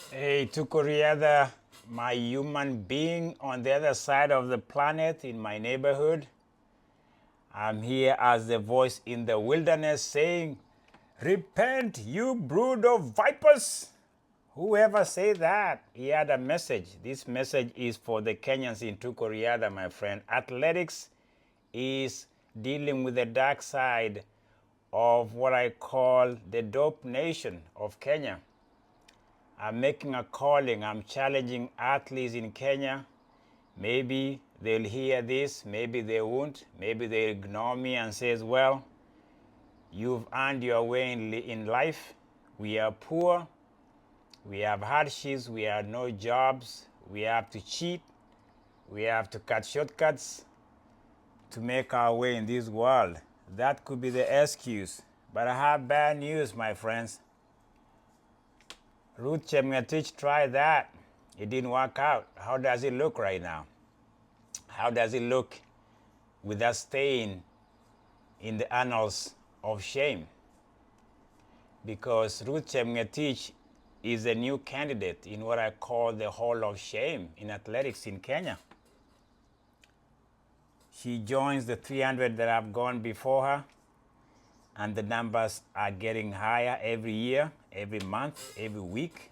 Hey, Tukuriada, my human being on the other side of the planet in my neighborhood. I'm here as the voice in the wilderness saying, repent, you brood of vipers. Whoever said that, he had a message. This message is for the Kenyans in Tukuriada, my friend. Athletics is dealing with the dark side of what I call the dope nation of Kenya. I'm making a calling. I'm challenging athletes in Kenya. Maybe they'll hear this, maybe they won't. Maybe they'll ignore me and says, well, you've earned your way in life. We are poor. We have hardships. We have no jobs. We have to cheat. We have to cut shortcuts to make our way in this world. That could be the excuse. But I have bad news, my friends. Chepngetich tried that. It didn't work out. How does it look right now? How does it look with us staying in the annals of shame? Because Chepngetich is a new candidate in what I call the Hall of Shame in athletics in Kenya. She joins the 300 that have gone before her, and the numbers are getting higher every year, every month, every week.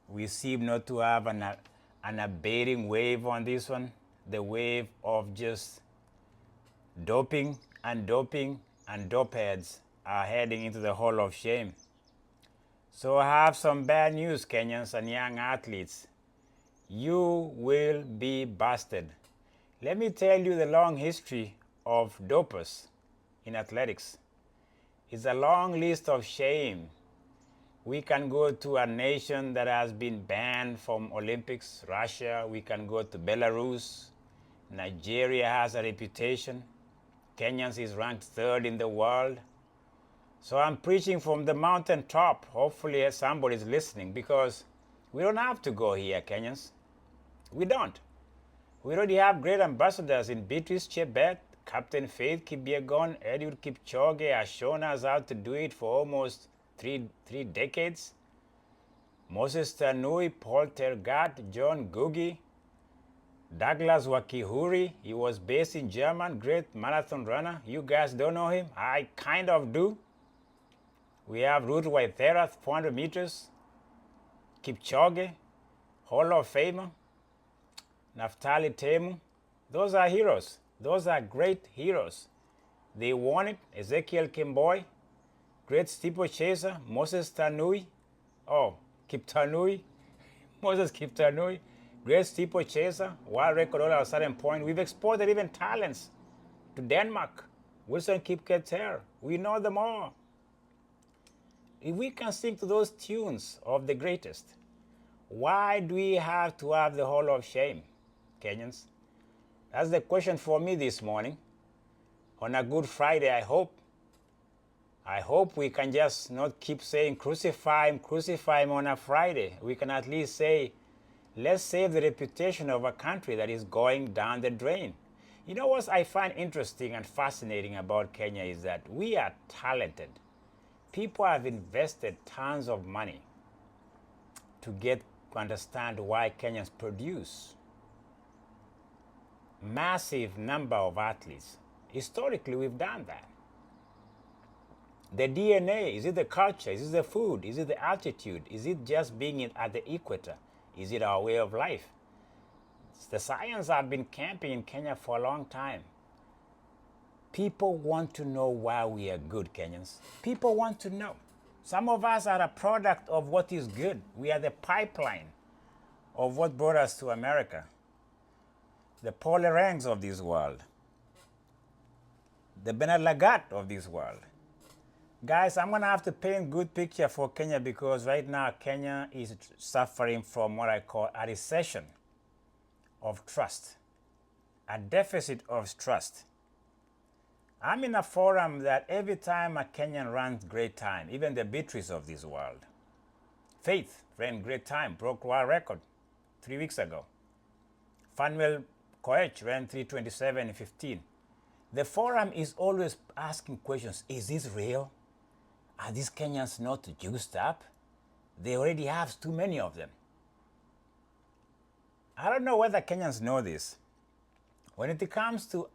We seem not to have an abating wave on this one, the wave of just doping and dope heads are heading into the Hall of Shame. So I have some bad news, Kenyans and young athletes. You will be busted. Let me tell you the long history of dopers in athletics. It's a long list of shame. We can go to a nation that has been banned from Olympics, Russia. We can go to Belarus. Nigeria has a reputation. Kenyans is ranked third in the world. So I'm preaching from the mountaintop. Hopefully somebody is listening, because we don't have to go here, Kenyans. We don't. We already have great ambassadors in Beatrice Chebet, Captain Faith Kipyegon, Eliud Kipchoge has shown us how to do it for almost three decades. Moses Tanui, Paul Tergat, John Gugi, Douglas Wakihuri, he was based in Germany, great marathon runner. You guys don't know him? I kind of do. We have Ruth Waithera, 400 meters. Kipchoge, Hall of Famer. Naftali Temu. Those are heroes. Those are great heroes. They won it. Ezekiel Kimboy, great steeplechaser. Moses Tanui. Oh, Kiptanui. Moses Kiptanui, great steeplechaser. World record all at a certain point. We've exported even talents to Denmark. Wilson Kipketer. We know them all. If we can sing to those tunes of the greatest, why do we have to have the Hall of Shame, Kenyans? That's the question for me this morning. On a Good Friday, I hope we can just not keep saying crucify him on a Friday. We can at least say, let's save the reputation of a country that is going down the drain. You know what I find interesting and fascinating about Kenya is that we are talented. People have invested tons of money to understand why Kenyans produce massive number of athletes. Historically, we've done that. The DNA, is it the culture? Is it the food? Is it the altitude? Is it just being at the equator? Is it our way of life? The science have been camping in Kenya for a long time. People want to know why we are good, Kenyans. People want to know. Some of us are a product of what is good. We are the pipeline of what brought us to America. The Paul Rangs of this world. The Bernard Lagat of this world. Guys, I'm going to have to paint a good picture for Kenya, because right now Kenya is suffering from what I call a recession of trust, a deficit of trust. I'm in a forum that every time a Kenyan runs great time, even the Beatrice of this world. Faith ran great time, broke world record 3 weeks ago. Fanuel Koech ran 3:27:15. The forum is always asking questions. Is this real? Are these Kenyans not juiced up? They already have too many of them. I don't know whether Kenyans know this. When it comes to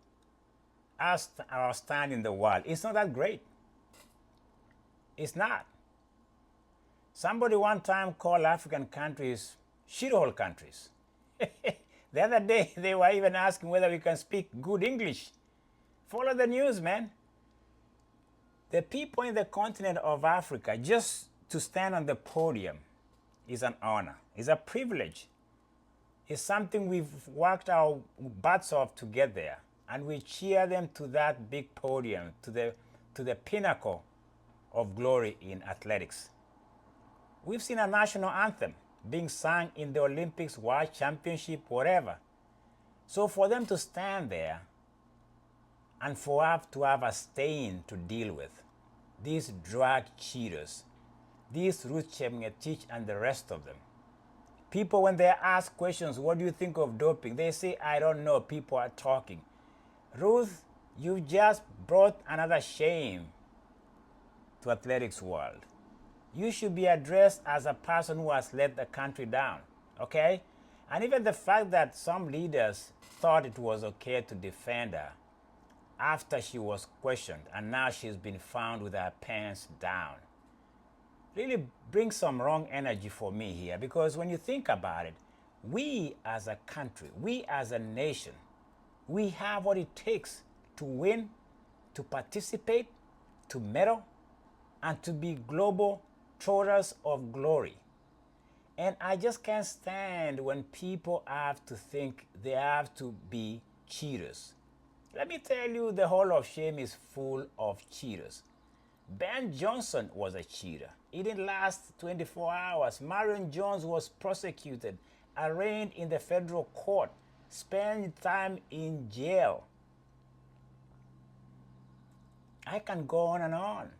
us, our stand in the world, it's not that great. It's not. Somebody one time called African countries shithole countries. The other day, they were even asking whether we can speak good English. Follow the news, man. The people in the continent of Africa, just to stand on the podium is an honor, is a privilege. It's something we've worked our butts off to get there. And we cheer them to that big podium, to the pinnacle of glory in athletics. We've seen a national anthem being sung in the Olympics, World Championship, whatever. So for them to stand there and for us to have a stain to deal with, these drug cheaters, these Ruth Chepngetich and the rest of them. People, when they're asked questions, what do you think of doping? They say, I don't know, people are talking. Ruth, you just brought another shame to athletics world. You should be addressed as a person who has let the country down, okay? And even the fact that some leaders thought it was okay to defend her after she was questioned and now she's been found with her pants down really brings some wrong energy for me here, because when you think about it, we as a country, we as a nation, we have what it takes to win, to participate, to medal, and to be global trotters of glory. And I just can't stand when people have to think they have to be cheaters. Let me tell you, the Hall of Shame is full of cheaters. Ben Johnson was a cheater. It didn't last 24 hours. Marion Jones was prosecuted, arraigned in the federal court, spent time in jail. I can go on and on.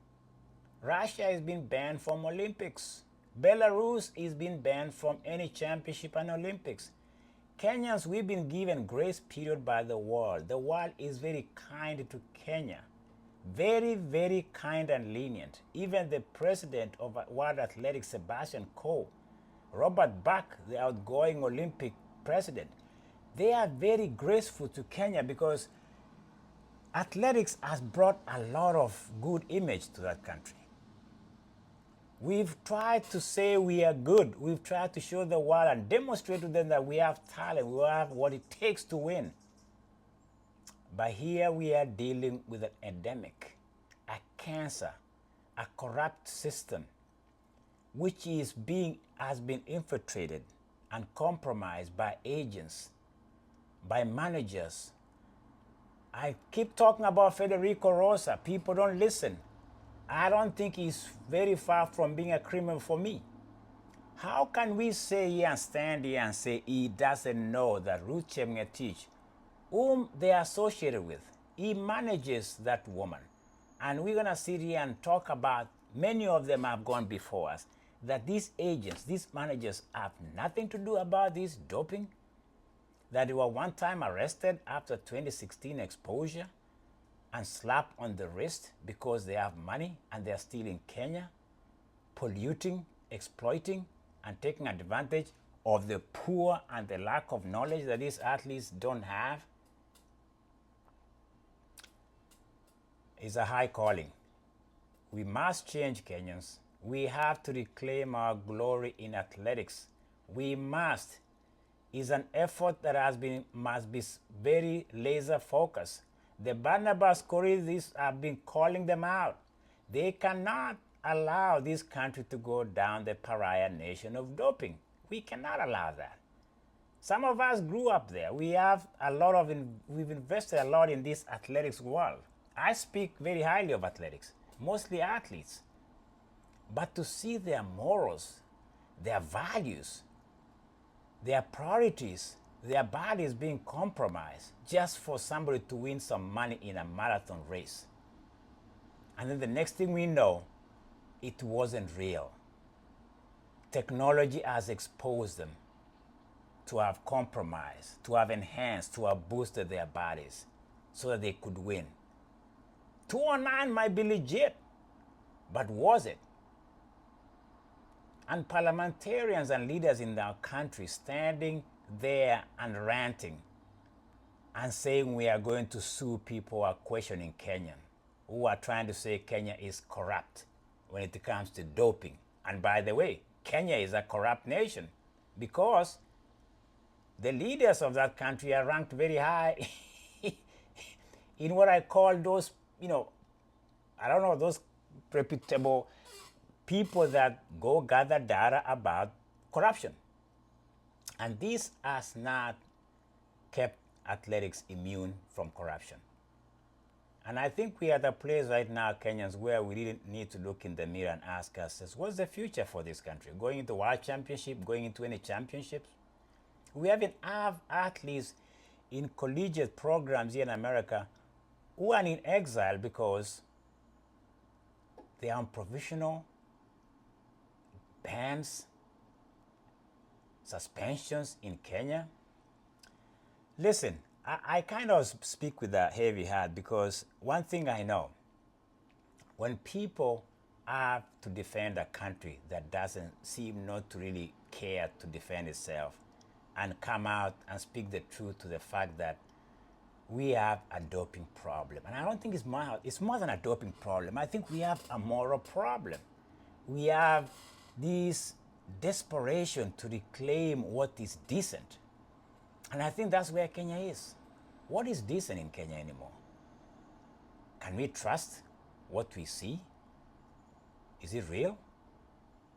Russia has been banned from Olympics. Belarus is being banned from any championship and Olympics. Kenyans, we've been given grace period by the world. The world is very kind to Kenya. Very, very kind and lenient. Even the president of World Athletics, Sebastian Coe, Robert Buck, the outgoing Olympic president, they are very graceful to Kenya because athletics has brought a lot of good image to that country. We've tried to say we are good. We've tried to show the world and demonstrate to them that we have talent, we have what it takes to win. But here we are dealing with an endemic, a cancer, a corrupt system, which has been infiltrated and compromised by agents, by managers. I keep talking about Federico Rosa. People don't listen. I don't think he's very far from being a criminal for me. How can we say here and stand here and say he doesn't know that Ruth Chepngetich, whom they are associated with, he manages that woman? And we're going to sit here and talk about, many of them have gone before us, that these agents, these managers have nothing to do about this doping, that they were one time arrested after 2016 exposure and slapped on the wrist because they have money and they're still in Kenya, polluting, exploiting, and taking advantage of the poor and the lack of knowledge that these athletes don't have. It's a high calling. We must change, Kenyans. We have to reclaim our glory in athletics. We must. It's an effort that must be very laser focused. The Barnabas Corridors have been calling them out. They cannot allow this country to go down the pariah nation of doping. We cannot allow that. Some of us grew up there. We've invested a lot in this athletics world. I speak very highly of athletics, mostly athletes. But to see their morals, their values, their priorities, their bodies being compromised just for somebody to win some money in a marathon race. And then the next thing we know, it wasn't real. Technology has exposed them to have compromised, to have enhanced, to have boosted their bodies so that they could win. 209 might be legit, but was it? And parliamentarians and leaders in our country standing there and ranting and saying we are going to sue people who are questioning Kenya, who are trying to say Kenya is corrupt when it comes to doping. And by the way, Kenya is a corrupt nation because the leaders of that country are ranked very high in what I call those, I don't know, those reputable people that go gather data about corruption. And this has not kept athletics immune from corruption. And I think we are at a place right now, Kenyans, where we really need to look in the mirror and ask ourselves, what's the future for this country? Going into World Championship, going into any championships? We even have athletes in collegiate programs here in America who are in exile because they are on provisional bans, suspensions in Kenya. Listen, I kind of speak with a heavy heart because one thing I know, when people have to defend a country that doesn't seem not to really care to defend itself and come out and speak the truth to the fact that we have a doping problem. And I don't think it's more than a doping problem. I think we have a moral problem. We have this desperation to reclaim what is decent. And I think that's where Kenya is. What is decent in Kenya anymore? Can we trust what we see? Is it real?